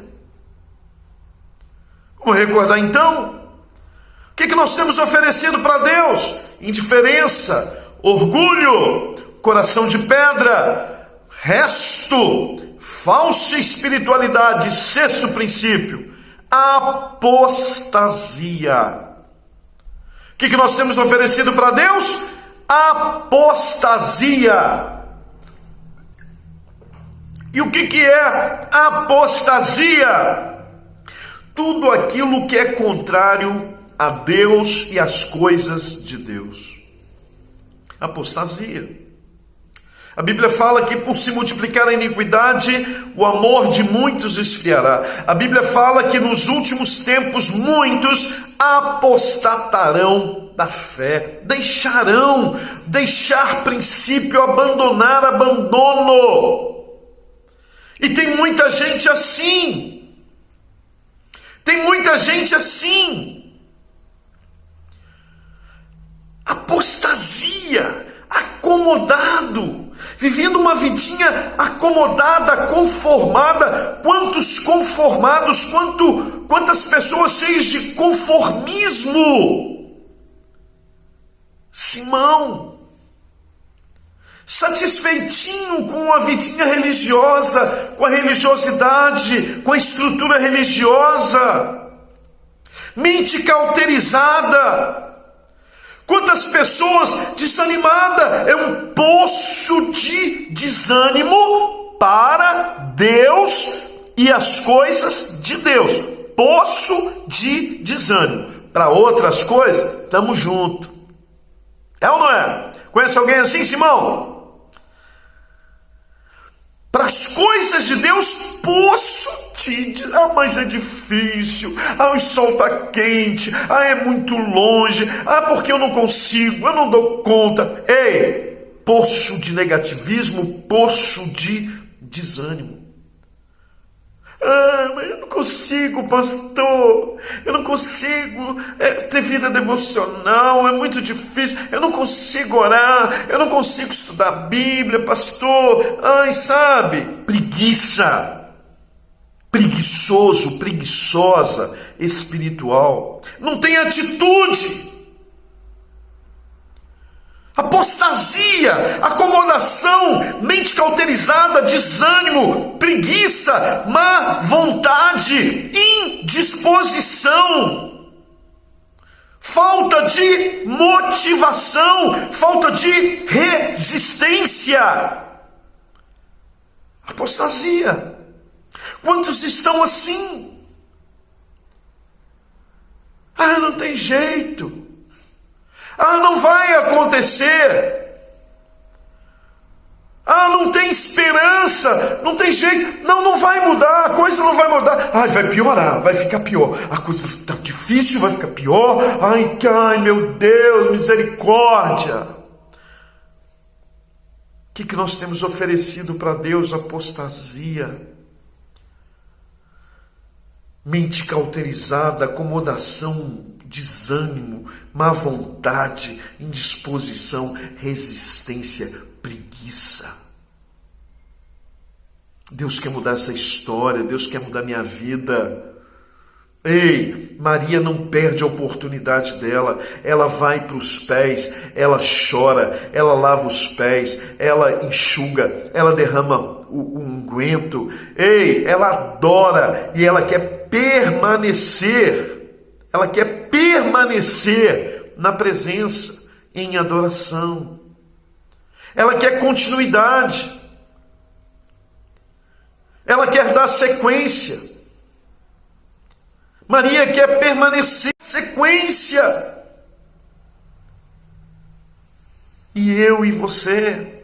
Vamos recordar então? O que nós temos oferecido para Deus? Indiferença, orgulho, coração de pedra, resto, falsa espiritualidade. Sexto princípio, apostasia. O que nós temos oferecido para Deus? Apostasia. E o que é apostasia? Tudo aquilo que é contrário a Deus e às coisas de Deus. Apostasia. A Bíblia fala que por se multiplicar a iniquidade, o amor de muitos esfriará. A Bíblia fala que nos últimos tempos muitos apostatarão da fé. Deixar princípio, abandono. E tem muita gente assim. Apostasia, acomodado, vivendo uma vidinha acomodada, conformada. Quantos conformados, quantas pessoas cheias de conformismo. Simão, satisfeitinho com a vidinha religiosa, com a religiosidade, com a estrutura religiosa, mente cauterizada. Quantas pessoas desanimadas, é um poço de desânimo para Deus e as coisas de Deus. Poço de desânimo. Para outras coisas, estamos juntos. É ou não é? Conhece alguém assim, Simão? Para as coisas de Deus, poço de... mas é difícil. O sol está quente. É muito longe. Porque eu não consigo, eu não dou conta. Ei, poço de negativismo, poço de desânimo. Ah, mas eu não consigo, pastor. Eu não consigo ter vida devocional. É muito difícil. Eu não consigo orar. Eu não consigo estudar a Bíblia, pastor. Ai, sabe? Preguiça. Preguiçoso, preguiçosa, espiritual. Não tem atitude. Apostasia, acomodação, mente cauterizada, desânimo, preguiça, má vontade, indisposição, falta de motivação, falta de resistência. Apostasia. Quantos estão assim? Ah, não tem jeito. Ah, não vai acontecer. Ah, não tem esperança. Não tem jeito. Não vai mudar. A coisa não vai mudar. Ai, vai piorar. Vai ficar pior. A coisa vai ficar difícil, vai ficar pior. Ai, meu Deus, misericórdia. O que nós temos oferecido para Deus? Apostasia. Mente cauterizada, acomodação, desânimo, má vontade, indisposição, resistência, preguiça. Deus quer mudar essa história, Deus quer mudar minha vida. Ei, Maria não perde a oportunidade dela, ela vai para os pés, ela chora, ela lava os pés, ela enxuga, ela derrama o unguento, ei, ela adora e ela quer permanecer, na presença, em adoração, ela quer continuidade, ela quer dar sequência. Maria quer permanecer na sequência. E eu e você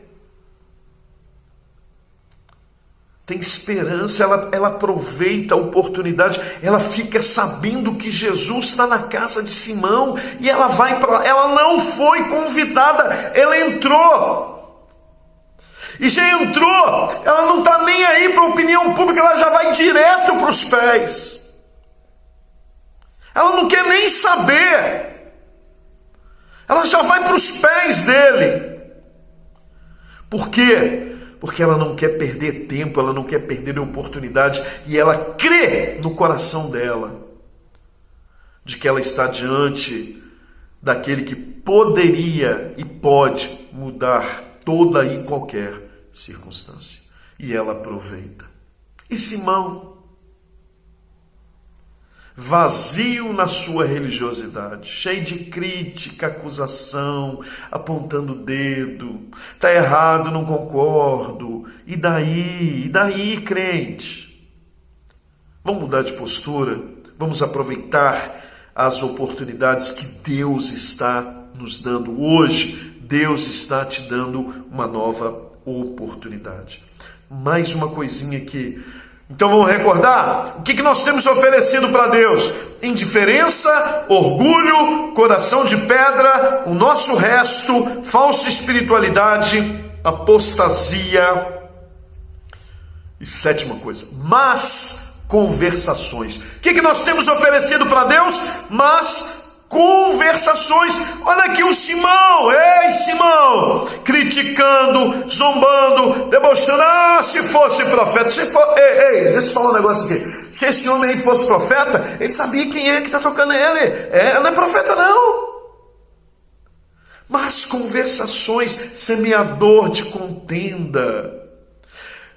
tem esperança, ela aproveita a oportunidade, ela fica sabendo que Jesus está na casa de Simão e ela vai para lá. Ela não foi convidada, ela entrou. E já entrou, ela não está nem aí para a opinião pública, ela já vai direto para os pés. Ela não quer nem saber. Ela já vai para os pés dele. Por quê? Porque ela não quer perder tempo, ela não quer perder a oportunidade. E ela crê no coração dela de que ela está diante daquele que poderia e pode mudar toda e qualquer circunstância. E ela aproveita. E Simão, vazio na sua religiosidade, cheio de crítica, acusação, apontando o dedo, está errado, não concordo, e daí, crente? Vamos mudar de postura, vamos aproveitar as oportunidades que Deus está nos dando hoje. Deus está te dando uma nova oportunidade. Mais uma coisinha aqui. Então vamos recordar? O que nós temos oferecido para Deus? Indiferença, orgulho, coração de pedra, o nosso resto, falsa espiritualidade, apostasia. E sétima coisa, más conversações. O que nós temos oferecido para Deus? Más conversações. Olha aqui o Simão, ei Simão, criticando, zombando, debochando. Ah, se fosse profeta, ei, deixa eu falar um negócio aqui. Se esse homem aí fosse profeta, ele sabia quem é que está tocando ele. Não é profeta não. Mas conversações, semeador de contenda.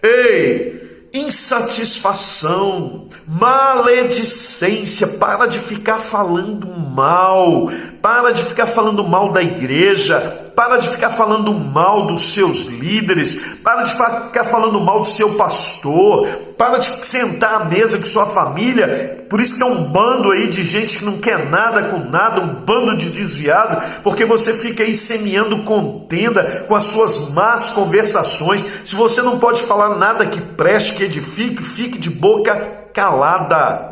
Ei, insatisfação, maledicência, para de ficar falando mal, para de ficar falando mal da igreja, para de ficar falando mal dos seus líderes, para de ficar falando mal do seu pastor, para de sentar à mesa com sua família. Por isso que é um bando aí de gente que não quer nada com nada, um bando de desviado, porque você fica aí semeando contenda com as suas más conversações. Se você não pode falar nada que preste, que edifique, fique de boca calada.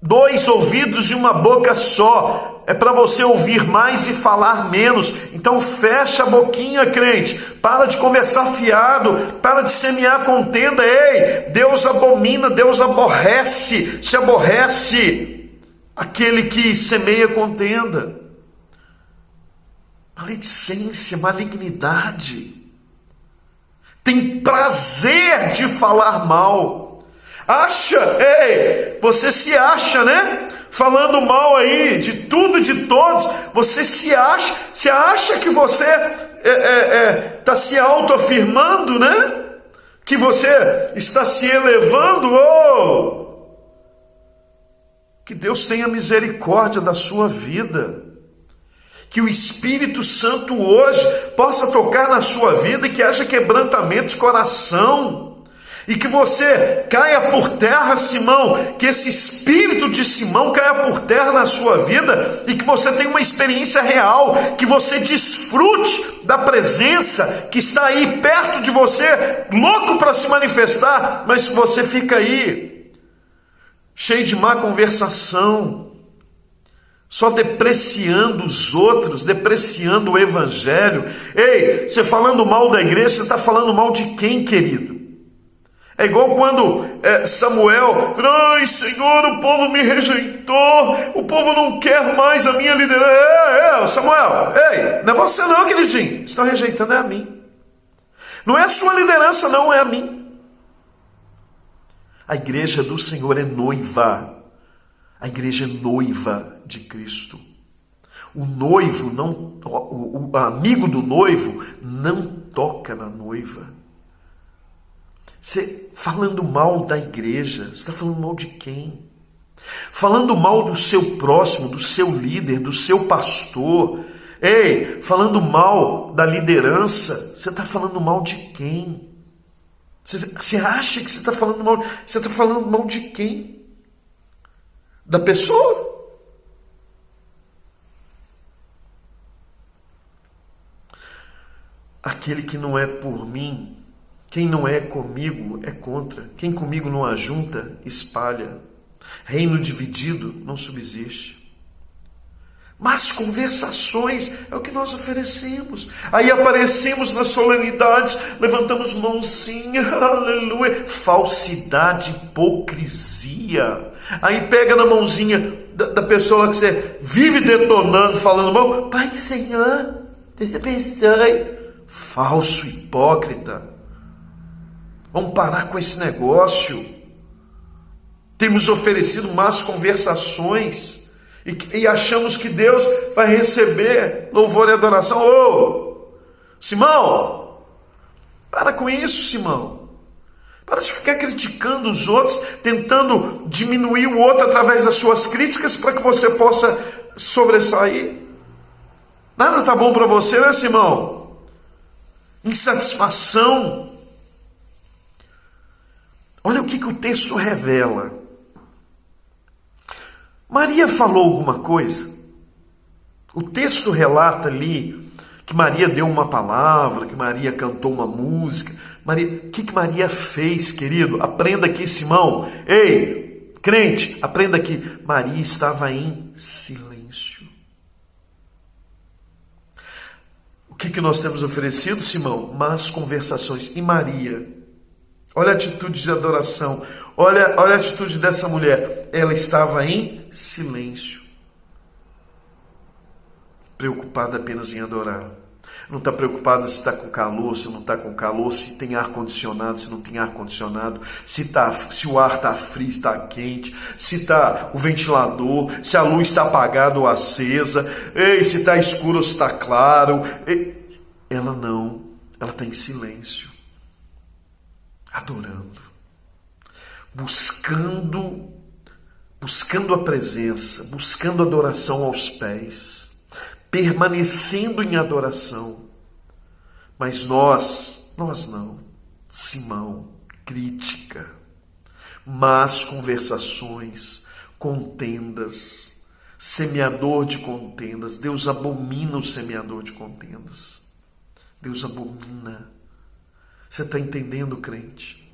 Dois ouvidos e uma boca só. É para você ouvir mais e falar menos. Então fecha a boquinha, crente. Para de conversar fiado. Para de semear contenda. Ei, Deus abomina, Deus aborrece. Se aborrece aquele que semeia contenda. Maledicência, malignidade. Tem prazer de falar mal. Acha, ei, você se acha, né? Falando mal aí de tudo e de todos, você se acha que você está se autoafirmando, né? Que você está se elevando, oh! Que Deus tenha misericórdia da sua vida. Que o Espírito Santo hoje possa tocar na sua vida e que haja quebrantamento de coração. E que você caia por terra, Simão, que esse espírito de Simão caia por terra na sua vida e que você tenha uma experiência real, que você desfrute da presença que está aí perto de você, louco para se manifestar, mas você fica aí, cheio de má conversação, só depreciando os outros, depreciando o evangelho. Ei, você falando mal da igreja, você está falando mal de quem, querido? É igual quando Samuel, ai Senhor, o povo me rejeitou, o povo não quer mais a minha liderança. Samuel, ei, não é você não, queridinho, estão rejeitando é a mim. Não é a sua liderança não, é a mim. A igreja do Senhor é noiva, a igreja é noiva de Cristo. O noivo, o amigo do noivo não toca na noiva. Você falando mal da igreja, você está falando mal de quem? Falando mal do seu próximo, do seu líder, do seu pastor. Ei, falando mal da liderança, você está falando mal de quem? Você acha que você está falando mal? Você está falando mal de quem? Da pessoa? Aquele que não é por mim, quem não é comigo é contra. Quem comigo não ajunta, espalha. Reino dividido não subsiste. Mas conversações é o que nós oferecemos. Aí aparecemos nas solenidades, levantamos mãozinha, aleluia. Falsidade, hipocrisia. Aí pega na mãozinha da pessoa que você vive detonando, falando mal. Pai do Senhor, Deus te abençoe. Falso, hipócrita. Vamos parar com esse negócio. Temos oferecido más conversações e achamos que Deus vai receber louvor e adoração. Ô, Simão, para com isso, Simão. Para de ficar criticando os outros, tentando diminuir o outro através das suas críticas para que você possa sobressair. Nada está bom para você, né, Simão? Insatisfação. Olha o que o texto revela. Maria falou alguma coisa? O texto relata ali que Maria deu uma palavra, que Maria cantou uma música. O que Maria fez, querido? Aprenda aqui, Simão. Ei, crente, aprenda aqui. Maria estava em silêncio. O que nós temos oferecido, Simão? Más conversações. E Maria? Olha a atitude de adoração. Olha a atitude dessa mulher. Ela estava em silêncio. Preocupada apenas em adorar. Não está preocupada se está com calor, se não está com calor, se tem ar-condicionado, se não tem ar-condicionado, se o ar está frio, está quente, se está o ventilador, se a luz está apagada ou acesa, se está escuro ou se está claro. Ela não, ela está em silêncio. Adorando, buscando a presença, buscando adoração aos pés, permanecendo em adoração. Mas nós não. Simão, crítica, más conversações, contendas, semeador de contendas. Deus abomina o semeador de contendas. Deus abomina. Você está entendendo, crente?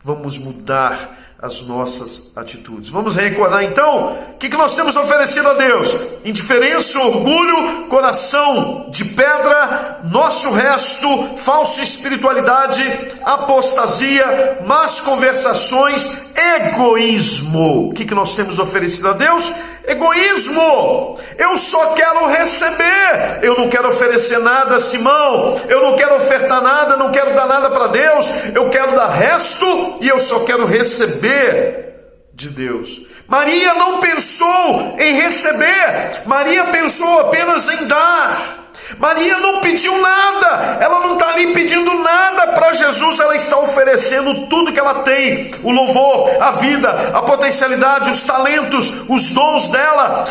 Vamos mudar as nossas atitudes. Vamos recordar então o que nós temos oferecido a Deus: indiferença, orgulho, coração de pedra, nosso resto, falsa espiritualidade, apostasia, más conversações, egoísmo. O que nós temos oferecido a Deus? Egoísmo. Eu só quero receber, eu não quero oferecer nada, Simão, eu não quero ofertar nada, não quero dar nada para Deus, eu quero dar resto e eu só quero receber de Deus. Maria não pensou em receber, Maria pensou apenas em dar. Maria não pediu nada, ela não está ali pedindo nada para Jesus, ela está oferecendo tudo que ela tem: o louvor, a vida, a potencialidade, os talentos, os dons dela,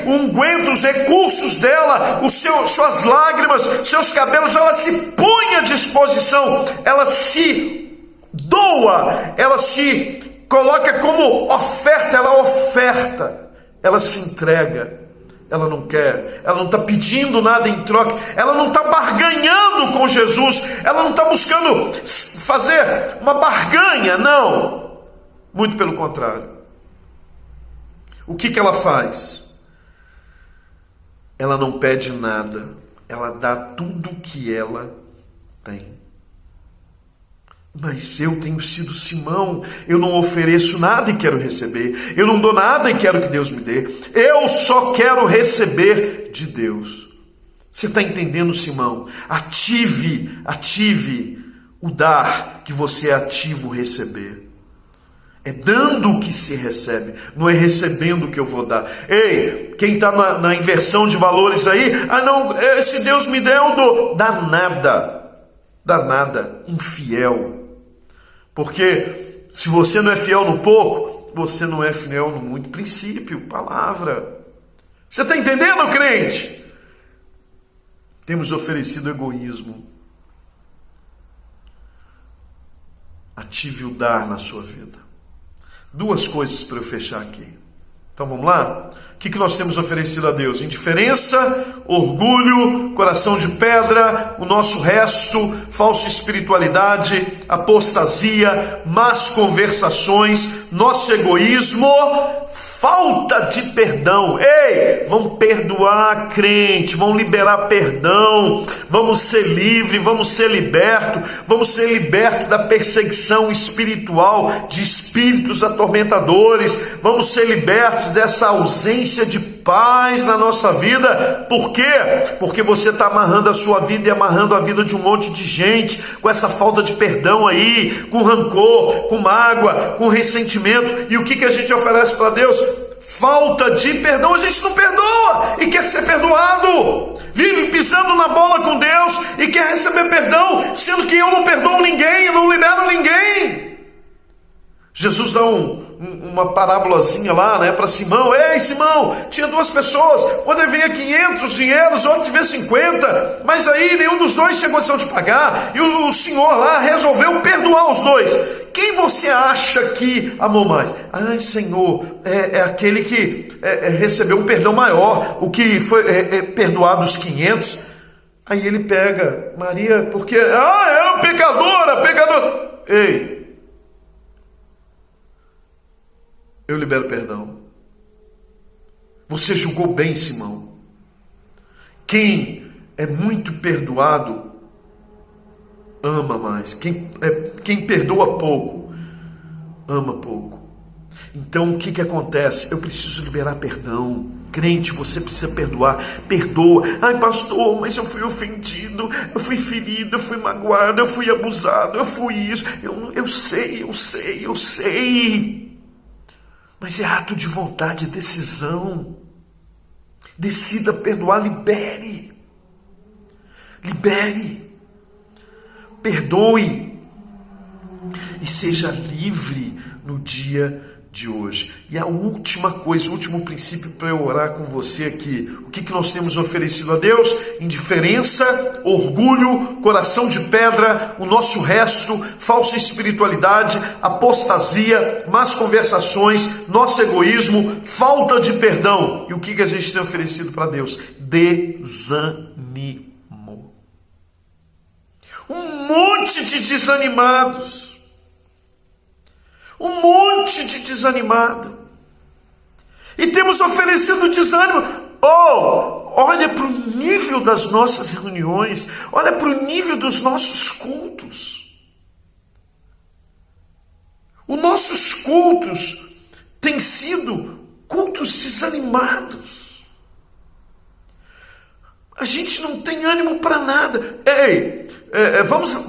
o unguento, os recursos dela, suas lágrimas, seus cabelos. Ela se põe à disposição, ela se doa, ela se coloca como oferta, ela oferta, ela se entrega. Ela não quer, ela não está pedindo nada em troca, ela não está barganhando com Jesus, ela não está buscando fazer uma barganha, não. Muito pelo contrário. O que ela faz? Ela não pede nada, ela dá tudo o que ela tem. Mas eu tenho sido Simão, eu não ofereço nada e quero receber, eu não dou nada e quero que Deus me dê, eu só quero receber de Deus. Você está entendendo, Simão? Ative o dar, que você é ativo o receber. É dando que se recebe, não é recebendo que eu vou dar. Ei, quem está na inversão de valores aí, não, se Deus me der eu dou. Dá nada, infiel. Porque se você não é fiel no pouco, você não é fiel no muito. Princípio, palavra. Você está entendendo, crente? Temos oferecido egoísmo. Ative o dar na sua vida. Duas coisas para eu fechar aqui. Então vamos lá? O que nós temos oferecido a Deus? Indiferença, orgulho, coração de pedra, o nosso resto, falsa espiritualidade, apostasia, más conversações, nosso egoísmo, falta de perdão. Ei, vamos perdoar, crente, vamos liberar perdão, vamos ser livres, vamos ser libertos da perseguição espiritual, de espíritos atormentadores, vamos ser libertos dessa ausência de paz na nossa vida. Por quê? Porque você está amarrando a sua vida e amarrando a vida de um monte de gente com essa falta de perdão aí, com rancor, com mágoa, com ressentimento. E o que a gente oferece para Deus? Falta de perdão. A gente não perdoa e quer ser perdoado, vive pisando na bola com Deus e quer receber perdão, sendo que eu não perdoo ninguém, eu não libero ninguém. Jesus dá uma parábolazinha lá, para Simão. Ei, Simão, tinha duas pessoas, uma devia 500 dinheiros, outra devia 50, mas aí nenhum dos dois tinha condição de pagar, e o Senhor lá resolveu perdoar os dois. Quem você acha que amou mais? Senhor, é aquele que recebeu um perdão maior, o que foi perdoado os 500. Aí ele pega Maria, porque é pecadora. Ei, eu libero perdão. Você julgou bem, Simão. Quem é muito perdoado ama mais. Quem perdoa pouco ama pouco. Então o que acontece? Eu preciso liberar perdão. Crente, você precisa perdoar. Perdoa. Pastor, mas eu fui ofendido, eu fui ferido, eu fui magoado, eu fui abusado, eu fui isso. Eu sei. Mas é ato de vontade, decisão. Decida perdoar, libere. Perdoe. E seja livre no dia de hoje. E a última coisa, o último princípio para eu orar com você aqui. O que nós temos oferecido a Deus? Indiferença, orgulho, coração de pedra, o nosso resto, falsa espiritualidade, apostasia, más conversações, nosso egoísmo, falta de perdão. E o que a gente tem oferecido para Deus? Desânimo. Um monte de desanimados. Um monte de desanimado. E temos oferecido desânimo. Olha para o nível das nossas reuniões, olha para o nível dos nossos cultos. Os nossos cultos têm sido cultos desanimados. A gente não tem ânimo para nada.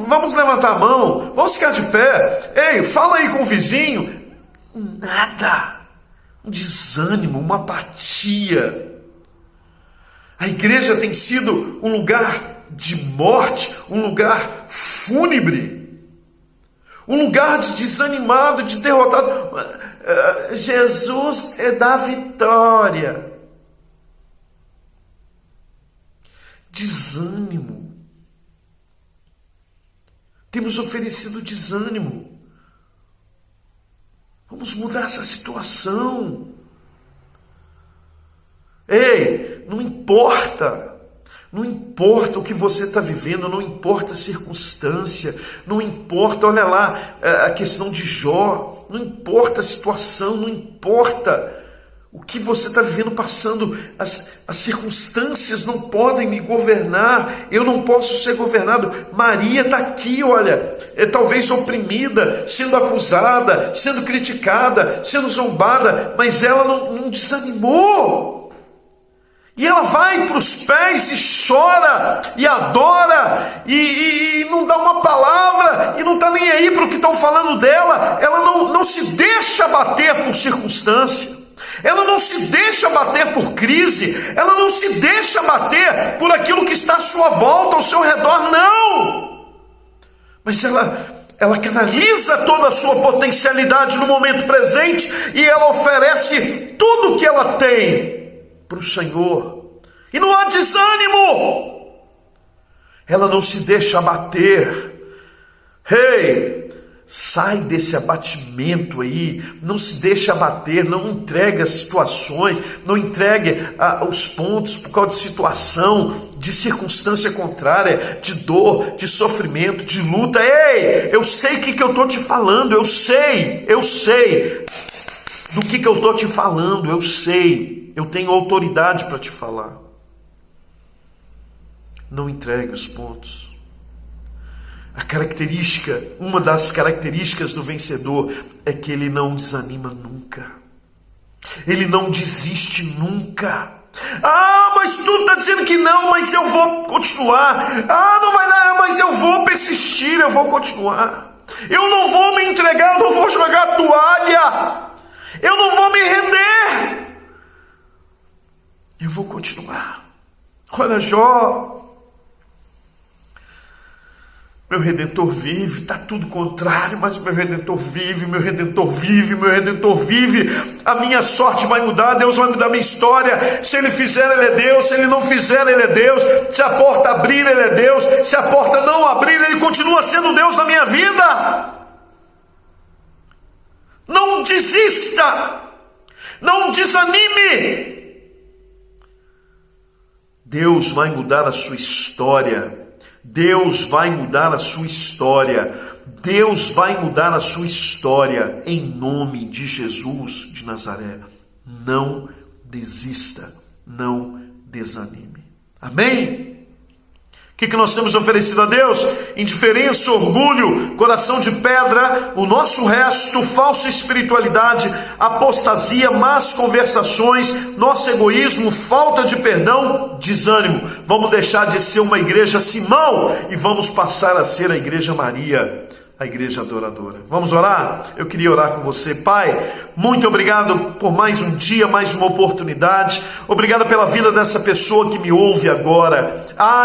Vamos levantar a mão, vamos ficar de pé. Fala aí com o vizinho. Nada. Um desânimo, uma apatia. A igreja tem sido um lugar de morte, um lugar fúnebre, um lugar de desanimado, de derrotado. Jesus é da vitória. Desânimo. Temos oferecido desânimo. Vamos mudar essa situação. Não importa o que você está vivendo, não importa a circunstância, não importa, olha lá, a questão de Jó, não importa a situação, não importa o que você está vivendo, passando, as circunstâncias não podem me governar, eu não posso ser governado. Maria está aqui, olha, talvez oprimida, sendo acusada, sendo criticada, sendo zombada, mas ela não desanimou. E ela vai para os pés e chora, e adora, e não dá uma palavra, e não está nem aí para o que estão falando dela. Ela não se deixa bater por circunstância, ela não se deixa bater por crise, ela não se deixa bater por aquilo que está à sua volta, ao seu redor, não. Mas ela canaliza toda a sua potencialidade no momento presente, e ela oferece tudo o que ela tem para o Senhor, e não há desânimo. Ela não se deixa abater. Sai desse abatimento aí, não se deixa abater, não entregue as situações, não entregue os pontos por causa de situação, de circunstância contrária, de dor, de sofrimento, de luta. Eu sei o que eu estou te falando, eu sei do que eu estou te falando, eu sei, eu tenho autoridade para te falar. Não entregue os pontos. Uma das características do vencedor é que ele não desanima nunca. Ele não desiste nunca. Mas tu está dizendo que não, mas eu vou continuar. Não vai dar, mas eu vou persistir, eu vou continuar. Eu não vou me entregar, eu não vou jogar a toalha. Eu não vou me render. Eu vou continuar. Olha, Jó. Meu Redentor vive, está tudo contrário, mas meu Redentor vive, meu Redentor vive, meu Redentor vive. A minha sorte vai mudar, Deus vai mudar a minha história. Se Ele fizer, Ele é Deus. Se Ele não fizer, Ele é Deus. Se a porta abrir, Ele é Deus. Se a porta não abrir, Ele continua sendo Deus na minha vida. Não desista, não desanime. Deus vai mudar a sua história. Deus vai mudar a sua história. Deus vai mudar a sua história em nome de Jesus de Nazaré. Não desista, não desanime. Amém? O que nós temos oferecido a Deus? Indiferença, orgulho, coração de pedra, o nosso resto, falsa espiritualidade, apostasia, más conversações, nosso egoísmo, falta de perdão, desânimo. Vamos deixar de ser uma igreja Simão e vamos passar a ser a igreja Maria, a igreja adoradora. Vamos orar? Eu queria orar com você. Pai, muito obrigado por mais um dia, mais uma oportunidade. Obrigado pela vida dessa pessoa que me ouve agora.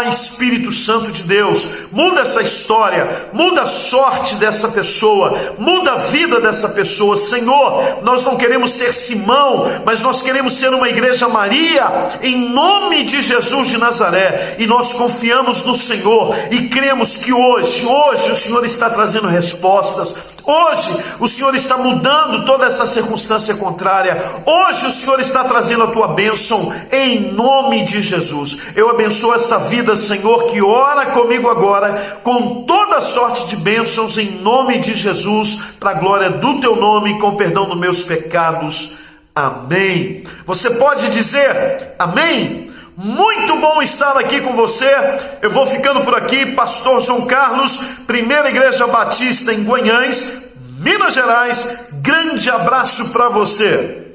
Espírito Santo de Deus, muda essa história, muda a sorte dessa pessoa, muda a vida dessa pessoa. Senhor, nós não queremos ser Simão, mas nós queremos ser uma igreja Maria, em nome de Jesus de Nazaré. E nós confiamos no Senhor e cremos que hoje o Senhor está trazendo respostas. Hoje o Senhor está mudando toda essa circunstância contrária. Hoje o Senhor está trazendo a tua bênção em nome de Jesus. Eu abençoo essa vida, Senhor, que ora comigo agora com toda sorte de bênçãos em nome de Jesus, para a glória do teu nome e com perdão dos meus pecados. Amém. Você pode dizer amém? Muito bom estar aqui com você. Eu vou ficando por aqui, Pastor João Carlos, Primeira Igreja Batista em Guanhães, Minas Gerais. Grande abraço para você.